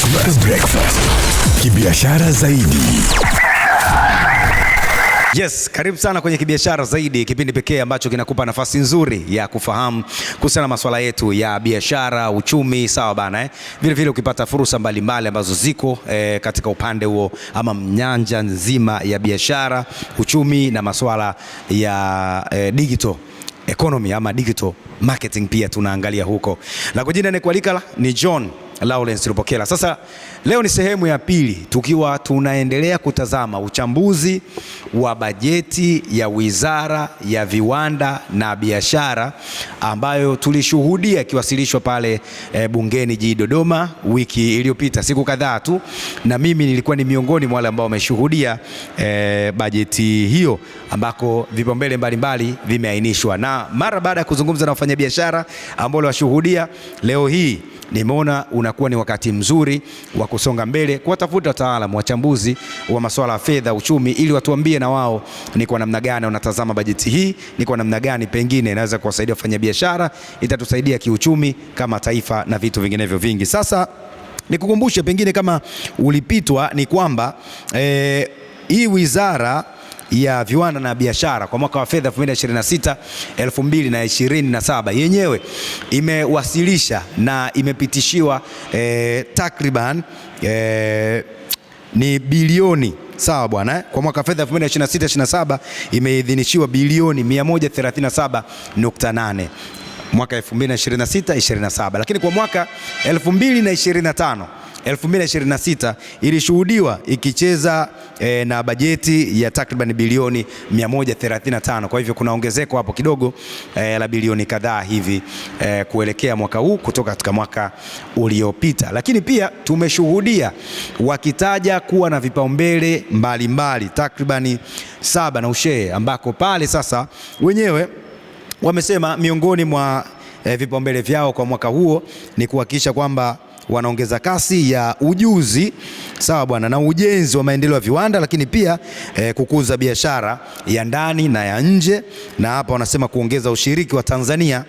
Breakfast. Kibiashara zaidi. Yes, karibu sana kwenye Kibiashara Zaidi, kipindi pekee ambacho kinakupa nafasi nzuri ya kufahamu kuhusiana na masuala yetu ya biashara, uchumi, sawa bana Vile vile ukipata fursa mbalimbali ambazo ziko katika upande huo ama nyanja nzima ya biashara, uchumi na masuala ya digital economy ama digital marketing pia tunaangalia huko. La kujina ni kualika ni John Lawrence Rupokela. Sasa leo ni sehemu ya pili tukiwa tunaendelea kutazama uchambuzi wa bajeti ya Wizara ya Viwanda na Biashara ambayo tulishuhudia ikiwasilishwa pale bungeni jijini Dodoma wiki iliyopita, siku kadhaa tu, na mimi nilikuwa ni miongoni mwa wale ambao wameshuhudia bajeti hiyo ambako vipaumbele mbalimbali vimeainishwa. Na mara baada ya kuzungumza na wafanyabiashara ambao washuhudia, leo hii nimeona unakuwa ni wakati mzuri wa kusonga mbele kuwatafuta wataalamu, wachambuzi wa masuala ya fedha, uchumi, ili watuambie na wao ni kwa namna gani wanatazama bajeti hii, ni kwa namna gani pengine inaweza kuwasaidia wafanyabiashara, itatusaidia kiuchumi kama taifa na vitu vinginevyo vingi. Sasa nikukumbushe pengine kama ulipitwa, ni kwamba hii Wizara ya Viwanda na Biashara kwa mwaka wa fedha 2026-2027 yenyewe imewasilisha na imepitishiwa takriban ni bilioni, sawa bwana kwa mwaka wa fedha 2026-2027 imeidhinishiwa bilioni 137.8 mwaka 2026-2027, lakini kwa mwaka 2025-2026 ilishuhudiwa ikicheza na bajeti ya takriban bilioni 135. Kwa hivyo kuna ongezeko hapo kidogo la bilioni kadhaa hivi kuelekea mwaka huu kutoka katika mwaka uliopita. Lakini pia tumeshuhudia wakitaja kuwa na vipaumbele mbalimbali takriban 7 na ushee, ambako pale sasa wenyewe wamesema miongoni mwa vipaumbele vyao kwa mwaka huo ni kuhakikisha kwamba wanaongeza kasi ya ujuzi, sawa bwana, na ujenzi wa maendeleo ya viwanda, lakini pia kukuza biashara ya ndani na ya nje, na hapa wanasema kuongeza ushiriki wa Tanzania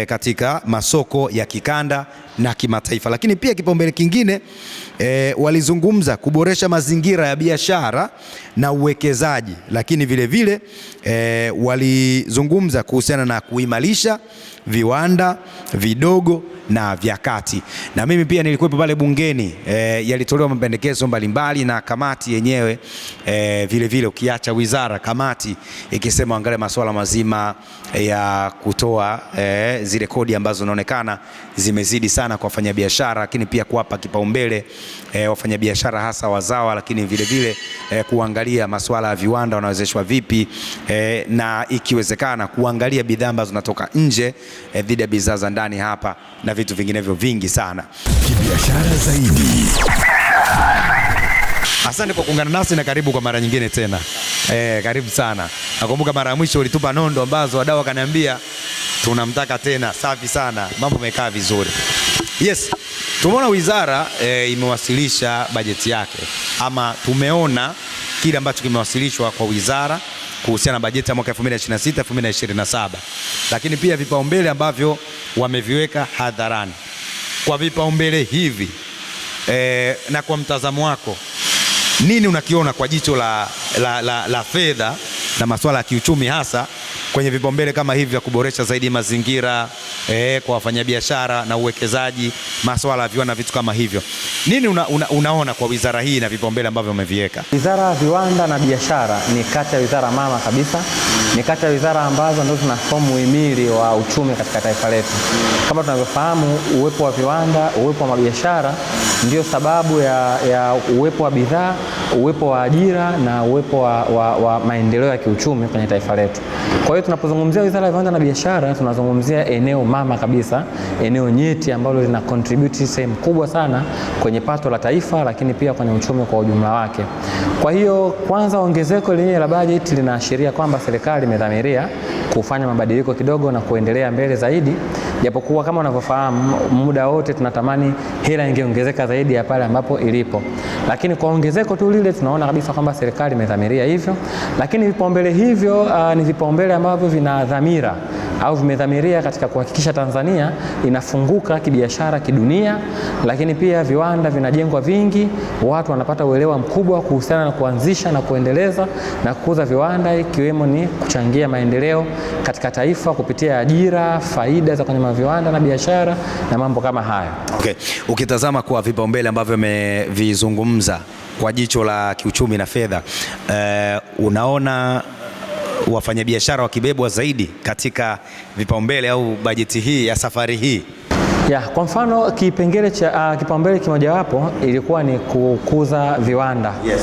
katika masoko ya kikanda na kimataifa. Lakini pia kipaumbele kingine walizungumza kuboresha mazingira ya biashara na uwekezaji, lakini vile vile walizungumza kuhusiana na kuimarisha viwanda vidogo na vya kati. Na mimi pia nilikuwepo pale bungeni, yalitolewa mapendekezo mbalimbali na kamati yenyewe vile vile, ukiacha wizara, kamati ikisema angalia masuala mazima ya kutoa zile kodi ambazo zinaonekana zimezidi sana kwa wafanyabiashara, lakini pia kuwapa kipaumbele wafanyabiashara hasa wazawa, lakini vile vile kuangalia masuala ya viwanda wanawezeshwa vipi, na ikiwezekana kuangalia bidhaa ambazo zinatoka nje dhidi ya bidhaa za ndani hapa na vitu vinginevyo vingi sana. Kibiashara Zaidi. Asante kwa kuungana nasi na karibu kwa mara nyingine tena. Karibu sana. Nakumbuka mara ya mwisho ulitupa nondo ambazo wadau wakaniambia tunamtaka tena. Safi sana. Mambo yamekaa vizuri. Yes. Tumeona wizara imewasilisha bajeti yake, ama tumeona kile ambacho kimewasilishwa kwa wizara kuhusiana na bajeti ya mwaka 2026-2027. Lakini pia vipaumbele ambavyo wameviweka hadharani. Kwa vipaumbele hivi na kwa mtazamo wako, nini unakiona kwa jicho la fedha na masuala ya kiuchumi, hasa kwenye vipaumbele kama hivi vya kuboresha zaidi mazingira kwa wafanyabiashara na uwekezaji, masuala ya viwanda, vitu kama hivyo? Nini unaona kwa wizara hii na vipaumbele ambavyo wameviweka? Wizara ya Viwanda na Biashara ni kati ya wizara mama kabisa, ni kati ya wizara ambazo ndio zinaform muhimili wa uchumi katika taifa letu. Kama tunavyofahamu, uwepo wa viwanda, uwepo wa biashara ndio sababu ya uwepo wa bidhaa, uwepo wa ajira na uwepo wa maendeleo ya kiuchumi kwenye taifa letu. Kwa hiyo tunapozungumzia Wizara ya Viwanda na Biashara, tunazungumzia eneo mama kabisa, eneo nyeti ambalo lina contribute sehemu kubwa sana kwenye pato la taifa, lakini pia kwenye uchumi kwa ujumla wake. Kwa hiyo kwanza, ongezeko lenyewe la bajeti linaashiria kwamba serikali imedhamiria kufanya mabadiliko kidogo na kuendelea mbele zaidi, japokuwa kama unavyofahamu muda wote tunatamani hela ingeongezeka zaidi ya pale ambapo ilipo, lakini kwa ongezeko tu lile tunaona kabisa kwamba serikali imedhamiria hivyo. Lakini vipaumbele hivyo ni vipaumbele ambavyo vina dhamira au vimedhamiria katika kuhakikisha Tanzania inafunguka kibiashara kidunia, lakini pia viwanda vinajengwa vingi, watu wanapata uelewa mkubwa kuhusiana na kuanzisha na kuendeleza na kukuza viwanda, ikiwemo ni kuchangia maendeleo katika taifa kupitia ajira, faida za kwenye viwanda na biashara na mambo kama hayo. Okay. Ukitazama kwa vipaumbele ambavyo umevizungumza kwa jicho la kiuchumi na fedha, unaona wafanyabiashara wakibebwa zaidi katika vipaumbele au bajeti hii ya safari hii? Kwa mfano kipaumbele kimojawapo ilikuwa ni kukuza viwanda. Yes.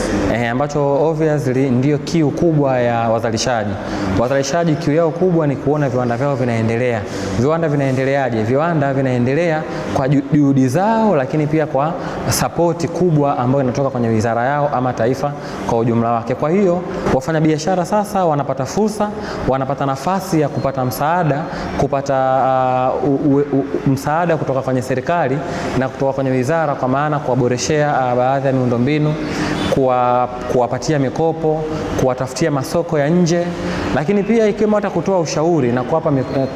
Ambacho obviously ndio kiu kubwa ya wazalishaji. Wazalishaji kiu yao kubwa ni kuona viwanda vyao vinaendelea. Viwanda vinaendeleaje? Viwanda vinaendelea kwa juhudi zao, lakini pia kwa sapoti kubwa ambayo inatoka kwenye wizara yao ama taifa kwa ujumla wake. Kwa hiyo wafanyabiashara sasa wanapata fursa, wanapata nafasi ya kupata msaada, msaada kutoka kwenye serikali na kutoka kwenye wizara, kwa maana kuwaboreshea baadhi ya miundombinu, kuwapatia mikopo, kuwatafutia masoko ya nje, lakini pia ikiwemo hata kutoa ushauri na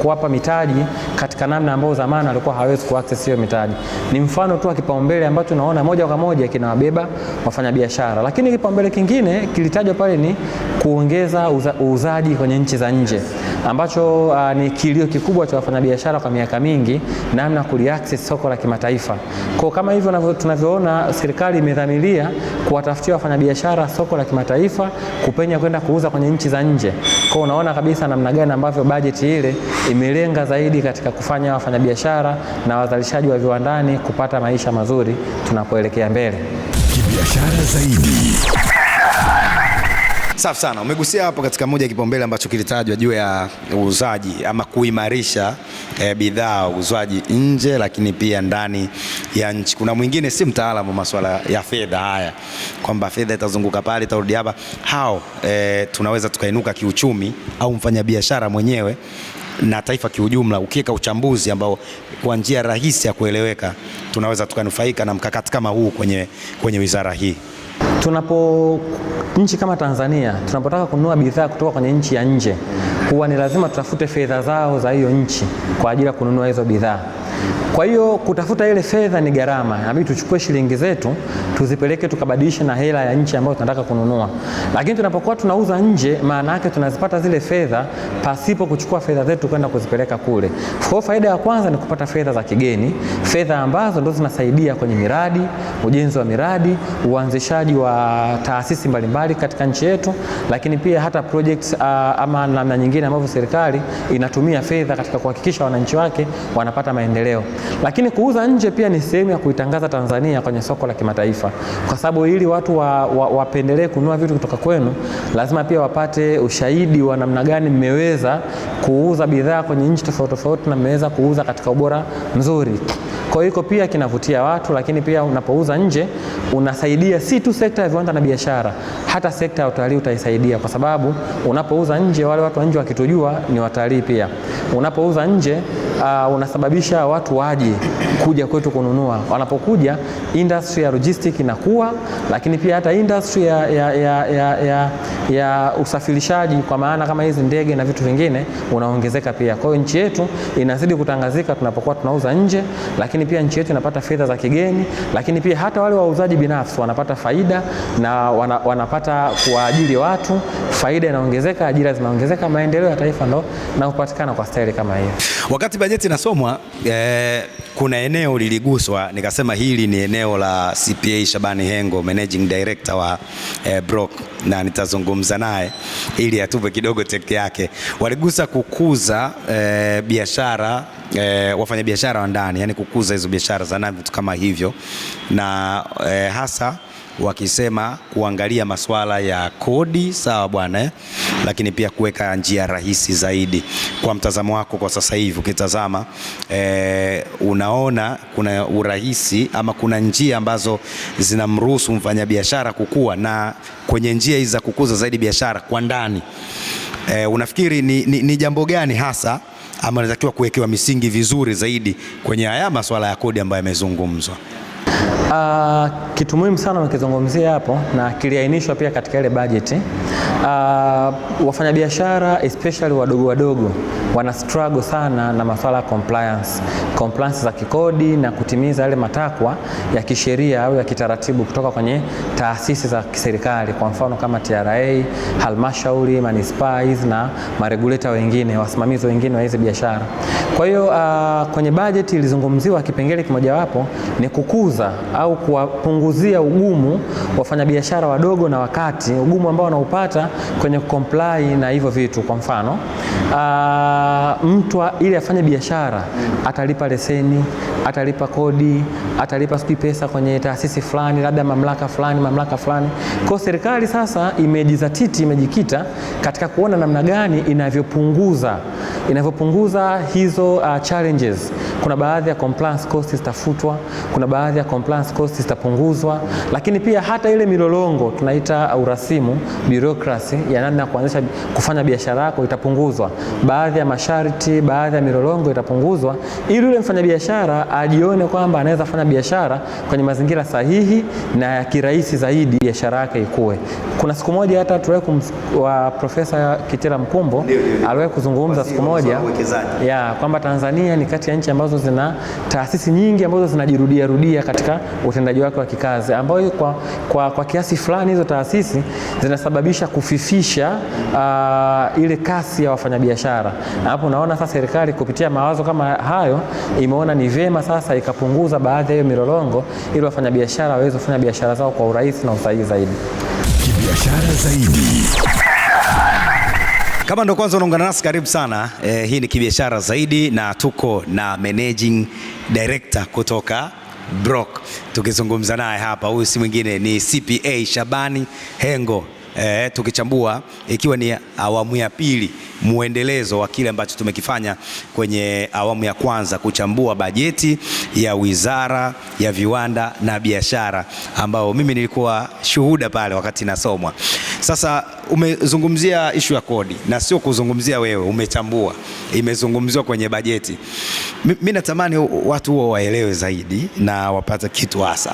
kuwapa mitaji katika namna ambayo zamani walikuwa hawezi kuaccess hiyo mitaji. Ni mfano tu wa kipaumbele ambacho tunaona moja kwa moja kinawabeba wafanyabiashara. Lakini kipaumbele kingine kilitajwa pale ni kuongeza uuzaji kwenye nchi za nje, ambacho ni kilio kikubwa cha wafanyabiashara kwa miaka mingi, namna kuliaccess soko la kimataifa. Kwa kama hivyo tunavyoona, serikali imedhamiria kuwatafutia wafanyabiashara soko la kimataifa, kupenya kwenda kuuza kwenye nchi za nje. Kwa unaona kabisa namna gani ambavyo bajeti ile imelenga zaidi katika kufanya wafanyabiashara na wazalishaji wa viwandani kupata maisha mazuri tunapoelekea mbele. Kibiashara zaidi. Safi sana. Umegusia hapo katika moja ya kipaumbele ambacho kilitajwa juu ya uuzaji ama kuimarisha bidhaa, uuzaji nje lakini pia ndani ya nchi. Kuna mwingine si mtaalamu wa masuala ya fedha haya, kwamba fedha itazunguka pale itarudi hapa. Tunaweza tukainuka kiuchumi au mfanyabiashara mwenyewe na taifa kiujumla, ukiweka uchambuzi ambao kwa njia rahisi ya kueleweka, tunaweza tukanufaika na mkakati kama huu kwenye wizara hii? Nchi kama Tanzania tunapotaka kununua bidhaa kutoka kwenye nchi ya nje, huwa ni lazima tutafute fedha zao za hiyo nchi kwa ajili ya kununua hizo bidhaa. Kwa hiyo kutafuta ile fedha ni gharama. Inabidi tuchukue shilingi zetu tuzipeleke tukabadilishe na hela ya nchi ambayo tunataka kununua. Lakini tunapokuwa tunauza nje, maana yake tunazipata zile fedha pasipo kuchukua fedha zetu kwenda kuzipeleka kule. Kwa faida ya kwanza ni kupata fedha za kigeni, fedha ambazo ndio zinasaidia kwenye miradi, ujenzi wa miradi, uanzishaji wa taasisi mbalimbali katika nchi yetu, lakini pia hata projects ama namna nyingine ambavyo serikali inatumia fedha katika kuhakikisha wananchi wake wanapata maendeleo. Lakini kuuza nje pia ni sehemu ya kuitangaza Tanzania kwenye soko la kimataifa, kwa sababu ili watu wapendelee kununua vitu kutoka kwenu, lazima pia wapate ushahidi wa namna gani mmeweza kuuza bidhaa kwenye nchi tofauti tofauti na mmeweza kuuza katika ubora mzuri. Kwa hiyo pia kinavutia watu, lakini pia unapouza nje unasaidia si tu sekta ya viwanda na biashara, hata sekta ya utalii utaisaidia, kwa sababu unapouza nje, wale watu wa nje wakitujua ni watalii pia. Unapouza nje unasababisha watu waje kuja kwetu kununua. Wanapokuja, industry ya logistics inakuwa, lakini pia hata industry ya usafirishaji, kwa maana kama hizi ndege na vitu vingine, unaongezeka pia. Kwa hiyo nchi yetu inazidi kutangazika tunapokuwa tunauza nje, lakini pia nchi yetu inapata fedha za kigeni, lakini pia hata wale wauzaji binafsi wanapata faida na wanapata kuajiri watu, faida inaongezeka, ajira zinaongezeka, maendeleo ya taifa ndo na kupatikana kwa staili kama hiyo. Wakati bajeti inasomwa, kuna eneo liliguswa, nikasema hili ni eneo la CPA Shabani Hengo, Managing Director wa Brock, na nitazungumza naye ili atupe kidogo tekti yake. Waligusa kukuza biashara, wafanyabiashara wa ndani, yani kukuza hizo biashara za ndani, vitu kama hivyo, na hasa wakisema kuangalia masuala ya kodi, sawa bwana, lakini pia kuweka njia rahisi zaidi. Kwa mtazamo wako kwa sasa hivi ukitazama, unaona kuna urahisi ama kuna njia ambazo zinamruhusu mfanyabiashara kukua, na kwenye njia hizi za kukuza zaidi biashara kwa ndani, unafikiri ni jambo gani hasa ama inatakiwa kuwekewa misingi vizuri zaidi kwenye haya masuala ya kodi ambayo yamezungumzwa? Kitu muhimu sana umekizungumzia hapo na kiliainishwa pia katika ile bajeti Wafanyabiashara especially wadogo wana struggle sana na masuala ya compliance za kikodi na kutimiza yale matakwa ya kisheria au ya kitaratibu kutoka kwenye taasisi za kiserikali, kwa mfano kama TRA, halmashauri, manispaa na maregulator wengine, wasimamizi wengine wa hizo biashara. Kwa hiyo kwenye budget ilizungumziwa kipengele kimojawapo ni kukuza au kuwapunguzia ugumu wafanyabiashara wadogo na wakati, ugumu ambao wanaupata kwenye comply na hivyo vitu. Kwa mfano mtu ili afanye biashara atalipa leseni, atalipa kodi, atalipa pesa kwenye taasisi fulani, labda mamlaka fulani. Kwa serikali sasa imejikita katika kuona namna gani inavyopunguza hizo challenges. Kuna baadhi ya compliance costs zitafutwa, kuna baadhi ya compliance costs zitapunguzwa, lakini pia hata ile milolongo tunaita urasimu, bureaucracy ya namna ya kuanzisha kufanya biashara yako itapunguzwa. Baadhi ya masharti, baadhi ya milolongo itapunguzwa ili yule mfanyabiashara ajione kwamba anaweza fanya biashara kwenye mazingira sahihi na ya kirahisi zaidi, biashara yake ikue. Kuna siku moja hata wa Profesa Kitila Mkumbo aliwahi kuzungumza siku moja kwamba Tanzania ni kati ya nchi ambazo zina taasisi nyingi ambazo zinajirudia katika utendaji wake wa kikazi, ambayo kwa kiasi fulani hizo taasisi zinasababisha kufifisha ile kasi ya wafanyabiashara. Na hapo unaona sasa serikali kupitia mawazo kama hayo imeona ni vyema sasa ikapunguza baadhi ya hiyo milolongo ili wafanyabiashara waweze kufanya biashara zao kwa urahisi na usahihi zaidi. Kibiashara zaidi. Kama ndo kwanza unaungana nasi, karibu sana. Hii ni Kibiashara Zaidi na tuko na Managing Director kutoka Brock. Tukizungumza naye hapa, huyu si mwingine ni CPA Shabani Hengo. Tukichambua ikiwa ni awamu ya pili, muendelezo wa kile ambacho tumekifanya kwenye awamu ya kwanza, kuchambua bajeti ya Wizara ya Viwanda na Biashara, ambao mimi nilikuwa shuhuda pale wakati nasomwa. Sasa umezungumzia ishu ya kodi, na sio kuzungumzia wewe, umechambua, imezungumziwa kwenye bajeti. Mimi natamani watu wao waelewe zaidi na wapate kitu hasa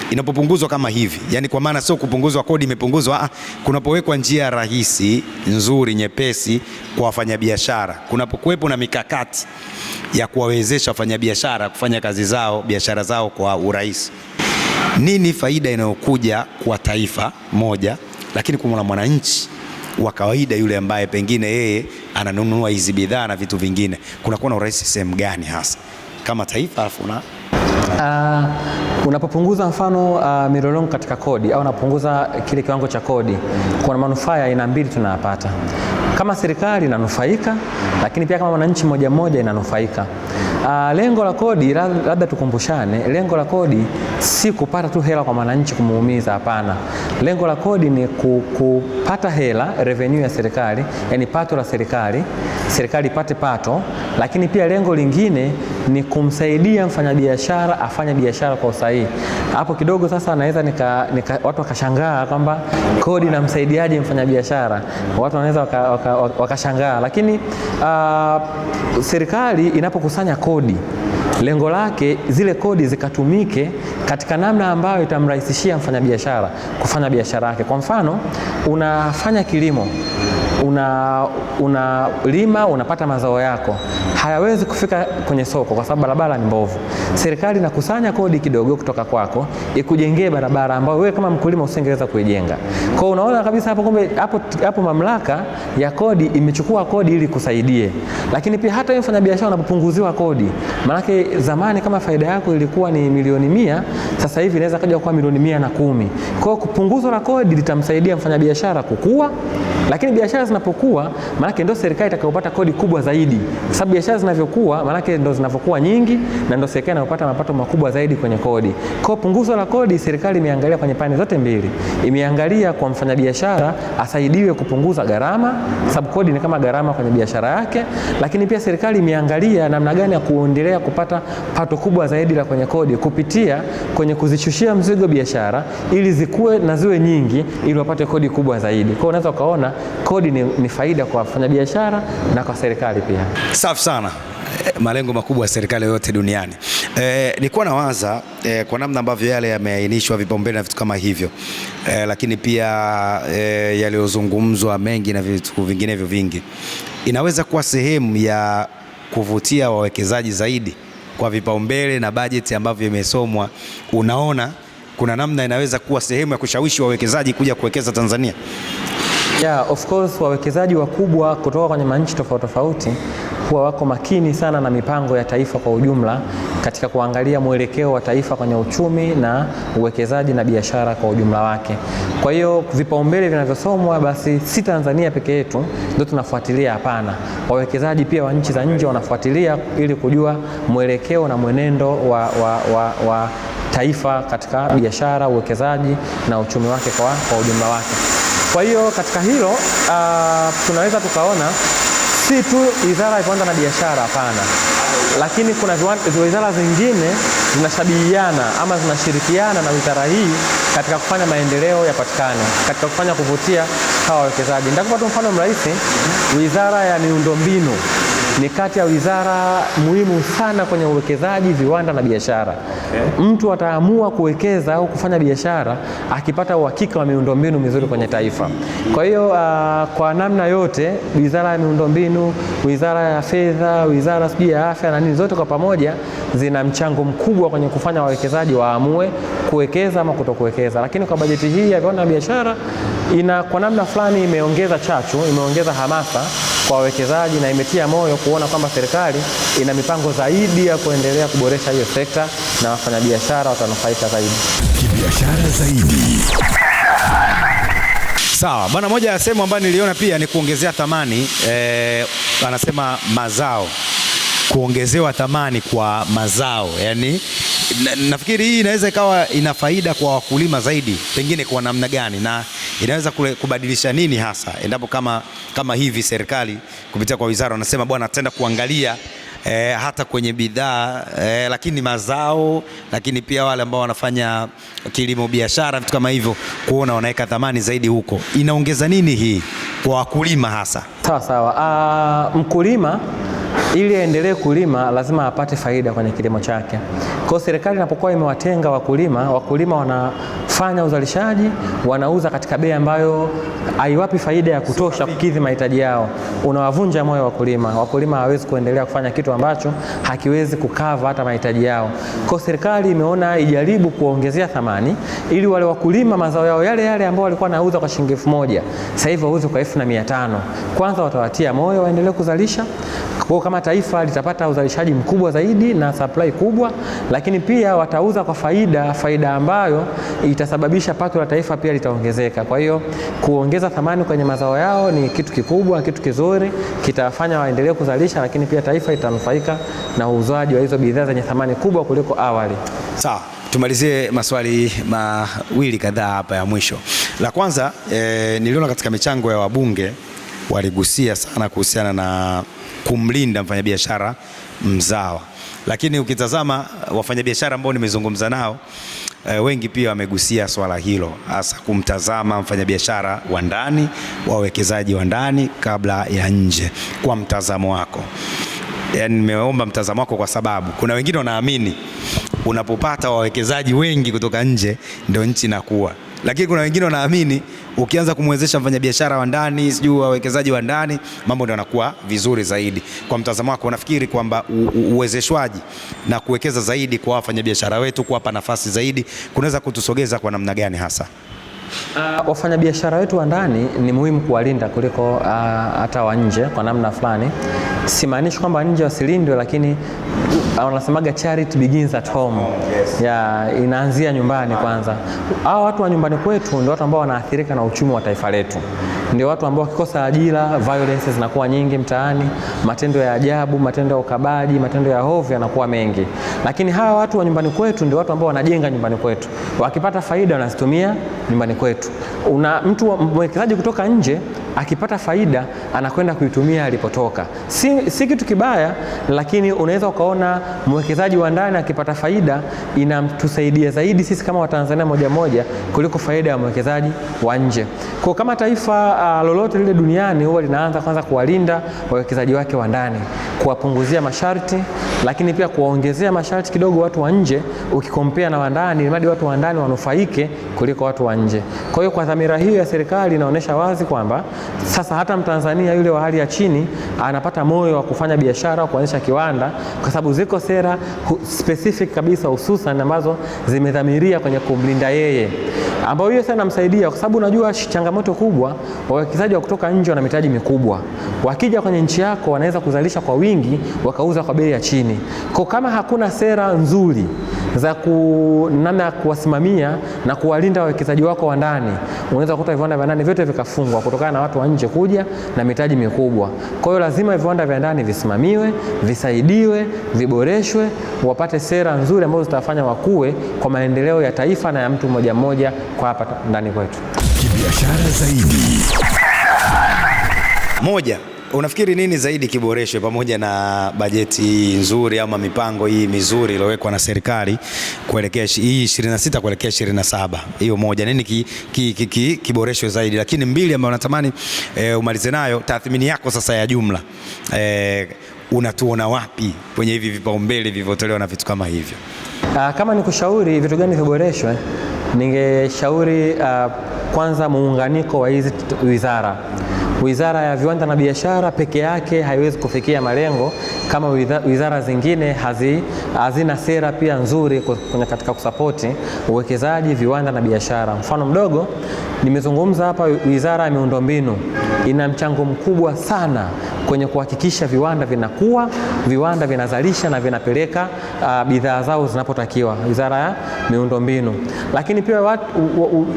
inapopunguzwa kama hivi, yani kwa maana sio kupunguzwa kodi, imepunguzwa kunapowekwa njia rahisi, nzuri, nyepesi kwa wafanyabiashara, kunapokuwepo na mikakati ya kuwawezesha wafanyabiashara kufanya kazi zao, biashara zao kwa urahisi. Nini faida inayokuja kwa taifa moja, lakini kwa mwananchi wa kawaida yule ambaye pengine yeye ananunua hizi bidhaa na vitu vingine, kunakuwa na urahisi sehemu gani hasa kama taifa? Unapopunguza mfano milolongo katika kodi au unapunguza kile kiwango cha kodi, kuna manufaa ya aina mbili tunayapata. Kama serikali inanufaika, lakini pia kama mwananchi mmoja inanufaika. Lengo la kodi, labda tukumbushane, lengo la kodi si kupata tu hela kwa mwananchi kumuumiza, hapana. Lengo la kodi ni kupata hela, revenue ya serikali, yani pato la serikali ipate pato, lakini pia lengo lingine ni kumsaidia mfanyabiashara afanye biashara kwa usahihi. Hapo kidogo sasa naweza watu wakashangaa kwamba kodi inamsaidiaje mfanyabiashara. Watu wanaweza wakashangaa, lakini serikali inapokusanya kodi, lengo lake zile kodi zikatumike katika namna ambayo itamrahisishia mfanyabiashara kufanya biashara yake. Kwa mfano, unafanya kilimo, unalima, unapata mazao yako, hayawezi kufika kwenye soko kwa sababu barabara ni mbovu. Serikali inakusanya kodi kidogo kutoka kwako ikujengee barabara ambayo wewe kama mkulima usingeweza kuijenga. Kwa unaona kabisa hapo, kumbe hapo mamlaka ya kodi imechukua kodi ili kusaidie. Lakini pia hata wewe mfanyabiashara unapopunguziwa kodi, maana zamani kama faida yako ilikuwa ni milioni 100, sasa hivi inaweza kaja kuwa milioni 110. Kwa kupunguzwa la kodi litamsaidia mfanyabiashara kukua, lakini biashara zinapokuwa, maana ndio serikali itakayopata kodi kubwa zaidi. Kwa sababu biashara zinavyokuwa, maana ndio zinavyokuwa nyingi na ndio serikali inapata mapato makubwa zaidi kwenye kodi. Kwa punguzo la kodi, serikali imeangalia kwenye pande zote mbili. Imeangalia kwa mfanyabiashara asaidiwe kupunguza gharama, sababu kodi ni kama gharama kwenye biashara yake, lakini pia serikali imeangalia namna gani ya kuendelea kupata pato kubwa zaidi la kwenye kodi kupitia kwenye kuzishushia mzigo biashara ili zikue na ziwe nyingi ili wapate kodi kubwa zaidi. Kwa unaweza ukaona kodi ni faida kwa wafanyabiashara na kwa serikali pia. Safi sana. malengo makubwa ya serikali yote duniani. Nilikuwa nawaza kwa namna ambavyo yale yameainishwa vipaumbele na vitu kama hivyo, lakini pia yaliyozungumzwa mengi na vitu vinginevyo vingi, inaweza kuwa sehemu ya kuvutia wawekezaji zaidi kwa vipaumbele na bajeti ambavyo imesomwa. Unaona kuna namna inaweza kuwa sehemu ya kushawishi wawekezaji kuja kuwekeza Tanzania? Yeah, of course wawekezaji wakubwa kutoka kwenye manchi tofauti tofauti huwa wako makini sana na mipango ya taifa kwa ujumla katika kuangalia mwelekeo wa taifa kwenye uchumi na uwekezaji na biashara kwa ujumla wake. Kwa hiyo vipaumbele vinavyosomwa basi si Tanzania peke yetu ndio tunafuatilia, hapana. Wawekezaji pia wa nchi za nje wanafuatilia ili kujua mwelekeo na mwenendo wa taifa katika biashara, uwekezaji na uchumi wake kwa ujumla wake. Kwa hiyo katika hilo tunaweza tukaona si tu Wizara ya Viwanda na Biashara, hapana, lakini kuna wizara zingine zinashabihiana ama zinashirikiana na wizara hii katika kufanya maendeleo yapatikane, katika kufanya kuvutia hawa wawekezaji. Nitakupa tu mfano mrahisi. Wizara ya Miundombinu ni kati ya wizara muhimu sana kwenye uwekezaji, viwanda na biashara. Mtu ataamua kuwekeza au kufanya biashara akipata uhakika wa miundombinu mizuri kwenye taifa. Kwa hiyo kwa namna yote, Wizara ya Miundombinu, Wizara ya Fedha, Wizara ya Afya na nini, zote kwa pamoja zina mchango mkubwa kwenye kufanya wawekezaji waamue kuwekeza ama kutokuwekeza. Lakini kwa bajeti hii ya viwanda na biashara kwa namna fulani imeongeza chachu, imeongeza hamasa kwa wawekezaji na imetia moyo kuona kwamba serikali ina mipango zaidi ya kuendelea kuboresha hiyo sekta na wafanyabiashara watanufaika zaidi. Kibiashara zaidi. Sawa bwana, moja ya sehemu ambayo niliona pia ni kuongezea thamani, anasema mazao, kuongezewa thamani kwa mazao. Yani nafikiri hii inaweza ikawa ina faida kwa wakulima zaidi, pengine kwa namna gani, na inaweza kubadilisha nini hasa endapo kama hivi serikali kupitia kwa wizara wanasema bwana tutaenda kuangalia hata kwenye bidhaa lakini mazao, lakini pia wale ambao wanafanya kilimo biashara, vitu kama hivyo, kuona wanaweka thamani zaidi huko. Inaongeza nini hii kwa wakulima hasa? Sawa. Mkulima ili aendelee kulima lazima apate faida kwenye kilimo chake. Kwa hiyo serikali inapokuwa imewatenga wakulima wanafanya uzalishaji, wanauza katika bei ambayo haiwapi faida ya kutosha kukidhi mahitaji yao, unawavunja moyo wakulima. Wakulima hawezi kuendelea kufanya kitu ambacho hakiwezi kukava hata mahitaji yao. Kwa hiyo serikali imeona ijaribu kuongezea thamani ili wale wakulima mazao yao yale ambao walikuwa wanauza kwa shilingi 1000 sasa hivi wauze kwa 1500. Kwanza watawatia moyo waendelee kuzalisha. Kwa kama taifa litapata uzalishaji mkubwa zaidi na supply kubwa, lakini pia watauza kwa faida ambayo itasababisha pato la taifa pia litaongezeka. Kwa hiyo kuongeza thamani kwenye mazao yao ni kitu kikubwa, kitu kizuri, kitafanya waendelee kuzalisha, lakini pia taifa itanufaika na uuzaji wa hizo bidhaa zenye thamani kubwa kuliko awali. Sawa, tumalizie maswali mawili kadhaa hapa ya mwisho. La kwanza, niliona katika michango ya wabunge waligusia sana kuhusiana na kumlinda mfanyabiashara mzawa, lakini ukitazama wafanyabiashara ambao nimezungumza nao wengi pia wamegusia swala hilo, hasa kumtazama mfanyabiashara wa ndani, wawekezaji wa ndani kabla ya nje. Kwa mtazamo wako, yani nimeomba mtazamo wako kwa sababu kuna wengine wanaamini unapopata wawekezaji wengi kutoka nje ndio nchi inakuwa, lakini kuna wengine wanaamini ukianza kumwezesha mfanyabiashara wa ndani, sijui wawekezaji wa ndani, mambo ndio yanakuwa vizuri zaidi. Kwa mtazamo wako, unafikiri kwamba uwezeshwaji na kuwekeza zaidi kwa wafanyabiashara wetu, kuwapa nafasi zaidi, kunaweza kutusogeza kwa namna gani hasa? Wafanyabiashara wetu wa ndani ni muhimu kuwalinda kuliko hata wa nje kwa namna fulani. Simaanishi kwamba nje wasilindwe, lakini wanasemaga charity begins at home. Inaanzia nyumbani kwanza. Hao watu wa nyumbani kwetu ndio watu ambao wanaathirika na uchumi wa taifa letu. Ndio watu ambao wakikosa ajira, violence zinakuwa nyingi mtaani, matendo ya ajabu, matendo ya ukabaji, matendo ya hovyo yanakuwa mengi. Lakini hawa watu wa nyumbani kwetu ndio watu ambao wanajenga nyumbani kwetu. Wakipata faida wanazitumia nyumbani kwetu. Mtu mwekezaji kutoka nje akipata faida anakwenda kuitumia alipotoka. Si kitu kibaya, lakini unaweza ukaona mwekezaji wa ndani akipata faida inatusaidia zaidi sisi kama Watanzania moja kuliko faida ya mwekezaji wa nje. Kwa kama taifa lolote lile duniani huwa linaanza kwanza kuwalinda wawekezaji wake wa ndani, kuwapunguzia masharti, lakini pia kuwaongezea masharti kidogo watu wa nje ukikompea na wa ndani, ili watu wa ndani wanufaike kuliko watu wa nje. Kwa hiyo kwa dhamira hiyo ya serikali inaonyesha wazi kwamba sasa hata Mtanzania yule wa hali ya chini anapata moyo wa kufanya biashara, kuanzisha kiwanda, kwa sababu ziko sera specific kabisa hususan ambazo zimedhamiria kwenye kumlinda yeye, ambayo hiyo sana namsaidia, kwa sababu unajua changamoto kubwa, wawekezaji wa kutoka nje wana mitaji mikubwa. Wakija kwenye nchi yako wanaweza kuzalisha kwa wingi wakauza kwa bei ya chini. Kwa kama hakuna sera nzuri za namna ya kuwasimamia na kuwalinda wawekezaji wako wa ndani, unaweza kukuta viwanda vya ndani vyote vikafungwa kutokana na watu wa nje kuja na mitaji mikubwa. Kwa hiyo lazima viwanda vya ndani visimamiwe, visaidiwe, viboreshwe, wapate sera nzuri ambazo zitafanya wakue kwa maendeleo ya taifa na ya mtu mmoja mmoja kwa hapa ndani kwetu. Kibiashara zaidi. Moja, unafikiri nini zaidi kiboreshwe pamoja na bajeti nzuri ama mipango hii mizuri iliyowekwa na serikali kuelekea hii 26 kuelekea 27? Hiyo moja, nini kiboreshwe zaidi? Lakini mbili ambayo natamani umalize nayo, tathmini yako sasa ya jumla, unatuona wapi kwenye hivi vipaumbele vilivyotolewa na vitu kama hivyo? Kama nikushauri vitu gani viboreshwe, ningeshauri kwanza muunganiko wa hizi wizara. Wizara ya Viwanda na Biashara peke yake haiwezi kufikia malengo kama wizara zingine hazina sera pia nzuri katika kusapoti uwekezaji, viwanda na biashara. Mfano mdogo, nimezungumza hapa, wizara ya miundombinu ina mchango mkubwa sana kwenye kuhakikisha viwanda vinakuwa, viwanda vinazalisha na vinapeleka bidhaa zao zinapotakiwa, wizara ya miundombinu. Lakini pia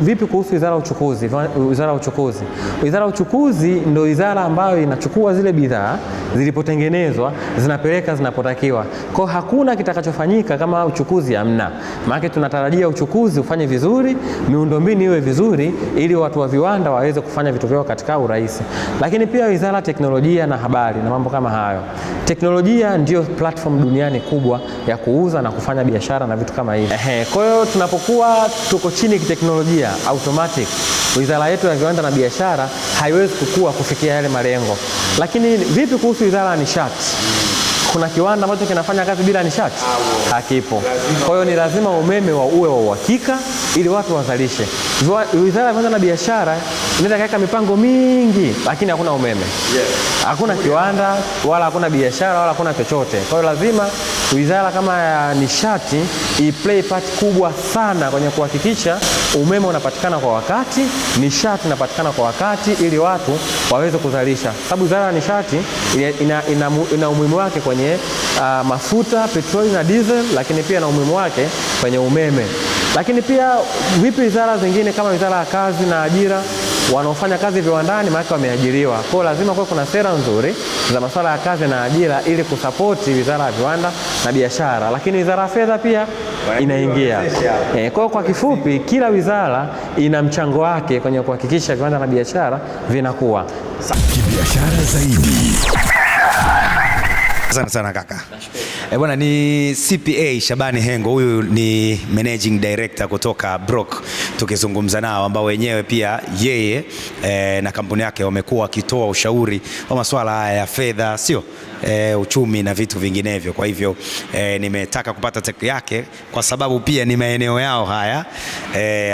vipi kuhusu wizara ya uchukuzi? Wizara ya uchukuzi, wizara ya uchukuzi ndio wizara ambayo inachukua zile bidhaa zilipotengenezwa zinapeleka zinapotakiwa. Kwa hakuna kitakachofanyika kama uchukuzi hamna. Maana tunatarajia uchukuzi ufanye vizuri, miundombinu iwe vizuri, ili watu wa viwanda waweze kufanya vitu vyao katika urahisi. Lakini pia wizara ya teknolojia na habari na mambo kama hayo. Teknolojia ndio platform duniani kubwa ya kuuza na kufanya biashara na vitu kama hivi. Kwa hiyo tunapokuwa tuko chini kiteknolojia, automatic wizara yetu ya viwanda na biashara haiwezi kukua kufikia yale malengo. Lakini vipi kuhusu wizara ya nishati? Kuna kiwanda ambacho kinafanya kazi bila nishati? Hakipo. Kwa hiyo ni lazima umeme uwe wa uhakika ili watu wazalishe. Wizara ya Viwanda na Biashara inaweza kuweka mipango mingi lakini hakuna umeme. Hakuna kiwanda wala hakuna biashara wala hakuna chochote. Kwa hiyo lazima wizara kama ya nishati play part kubwa sana kwenye kuhakikisha umeme unapatikana kwa wakati, nishati inapatikana kwa wakati ili watu waweze kuzalisha. Sababu wizara ya nishati ina umuhimu wake kwenye mafuta, petroli na diesel, lakini pia na umuhimu wake kwenye umeme. Lakini pia vipi wizara zingine kama wizara ya kazi na ajira, wanaofanya kazi viwandani maana wameajiriwa. Kwa hiyo lazima kuwe kuna sera nzuri za masuala ya kazi na ajira ili kusapoti wizara ya viwanda na biashara. Lakini wizara ya fedha pia inaingia. Kwa kifupi, kila wizara ina mchango wake kwenye kuhakikisha viwanda na biashara vinakuwa. Kibiashara zaidi. Asante sana kaka. Bwana ni CPA Shabani Hengo, huyu ni managing director kutoka Brock, tukizungumza nao ambao wenyewe pia yeye na kampuni yake wamekuwa wakitoa ushauri wa masuala haya ya fedha, sio uchumi na vitu vinginevyo. Kwa hivyo nimetaka kupata take yake kwa sababu pia ni maeneo yao haya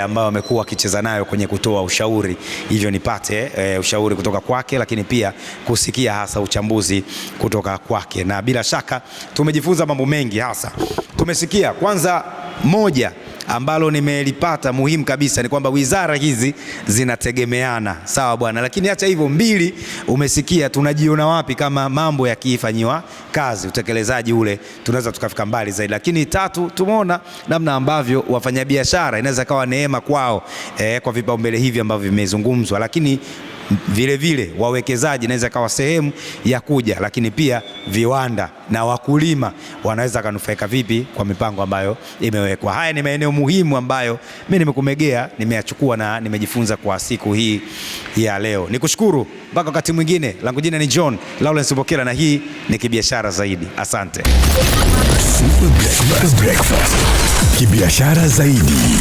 ambao wamekuwa wakicheza nayo kwenye kutoa ushauri, hivyo nipate ushauri kutoka kwake, lakini pia kusikia hasa uchambuzi kutoka kwake. Na bila shaka tumejifunza mambo mengi, hasa tumesikia kwanza, moja ambalo nimelipata muhimu kabisa ni kwamba wizara hizi zinategemeana, sawa bwana. Lakini hata hivyo, mbili, umesikia tunajiona wapi kama mambo yakifanyiwa kazi, utekelezaji ule tunaweza tukafika mbali zaidi. Lakini tatu, tumeona namna ambavyo wafanyabiashara inaweza kawa neema kwao kwa vipaumbele hivi ambavyo vimezungumzwa, lakini vile vile wawekezaji inaweza kawa sehemu ya kuja, lakini pia viwanda na wakulima wanaweza kanufaika vipi kwa mipango ambayo imewekwa. Haya ni maeneo muhimu ambayo mimi nimekumegea, nimeyachukua na nimejifunza kwa siku hii ya leo. Nikushukuru mpaka wakati mwingine. Langu jina ni John Lawrence Bokela na hii ni Kibiashara Zaidi. Asante. Super Breakfast. Kibiashara Zaidi.